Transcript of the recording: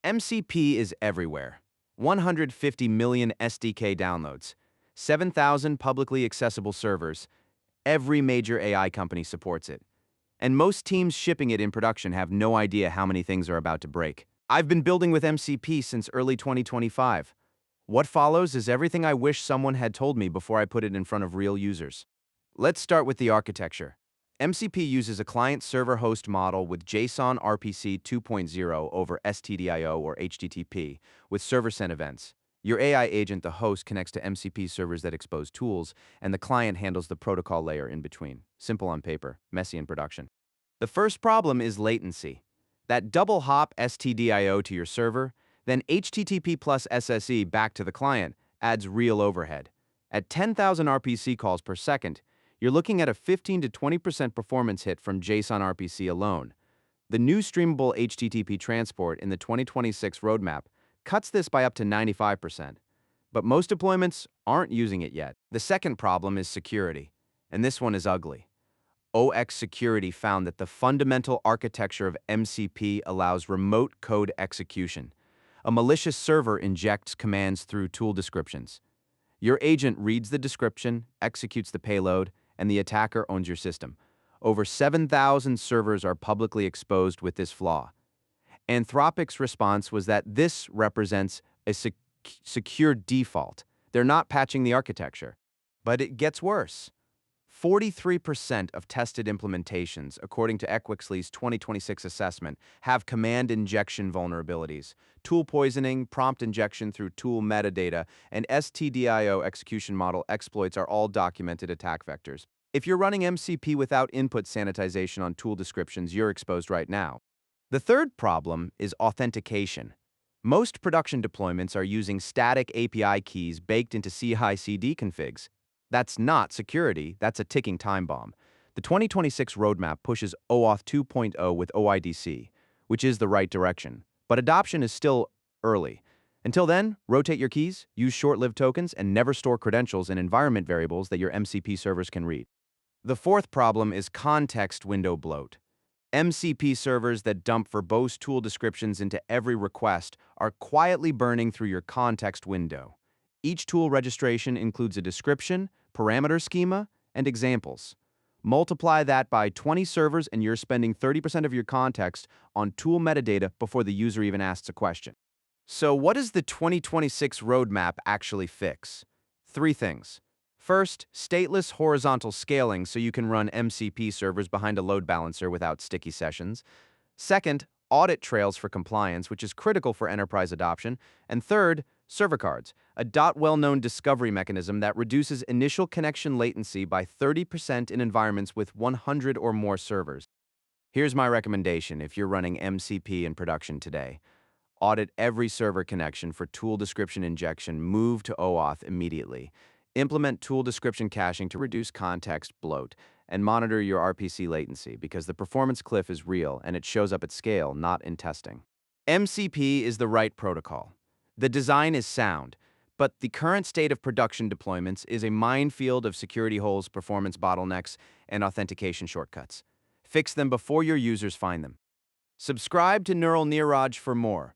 MCP is everywhere. 150 million SDK downloads, 7,000 publicly accessible servers. Every major AI company supports it. And most teams shipping it in production have no idea how many things are about to break. I've been building with MCP since early 2025. What follows is everything I wish someone had told me before I put it in front of real users. Let's start with the architecture. MCP uses a client-server host model with JSON RPC 2.0 over STDIO or HTTP with server-sent events. Your AI agent, the host, connects to MCP servers that expose tools, and the client handles the protocol layer in between. Simple on paper, messy in production. The first problem is latency. That double hop STDIO to your server, then HTTP plus SSE back to the client adds real overhead. At 10,000 RPC calls per second, you're looking at a 15 to 20% performance hit from JSON RPC alone. The new Streamable HTTP transport in the 2026 roadmap cuts this by up to 95%. But most deployments aren't using it yet. The second problem is security, and this one is ugly. OX Security found that the fundamental architecture of MCP allows remote code execution. A malicious server injects commands through tool descriptions. Your agent reads the description, executes the payload, and the attacker owns your system. Over 7,000 servers are publicly exposed with this flaw. Anthropic's response was that this represents a secure default. They're not patching the architecture. But it gets worse. 43% of tested implementations, according to Equixly's 2026 assessment, have command injection vulnerabilities. Tool poisoning, prompt injection through tool metadata, and STDIO execution model exploits are all documented attack vectors. If you're running MCP without input sanitization on tool descriptions, you're exposed right now. The third problem is authentication. Most production deployments are using static API keys baked into CI/CD configs. That's not security, that's a ticking time bomb. The 2026 roadmap pushes OAuth 2.0 with OIDC, which is the right direction, but adoption is still early. Until then, rotate your keys, use short-lived tokens, and never store credentials in environment variables that your MCP servers can read. The fourth problem is context window bloat. MCP servers that dump verbose tool descriptions into every request are quietly burning through your context window. Each tool registration includes a description, parameter schema, and examples. Multiply that by 20 servers and you're spending 30% of your context on tool metadata before the user even asks a question. So what does the 2026 roadmap actually fix? 3 things. First, stateless horizontal scaling so you can run MCP servers behind a load balancer without sticky sessions. Second, audit trails for compliance, which is critical for enterprise adoption. And third, server cards, a well-known discovery mechanism that reduces initial connection latency by 30% in environments with 100 or more servers. Here's my recommendation if you're running MCP in production today. Audit every server connection for tool description injection, move to OAuth immediately. Implement tool description caching to reduce context bloat, and monitor your RPC latency because the performance cliff is real and it shows up at scale, not in testing. MCP is the right protocol. The design is sound, but the current state of production deployments is a minefield of security holes, performance bottlenecks, and authentication shortcuts. Fix them before your users find them. Subscribe to Neeraj for more.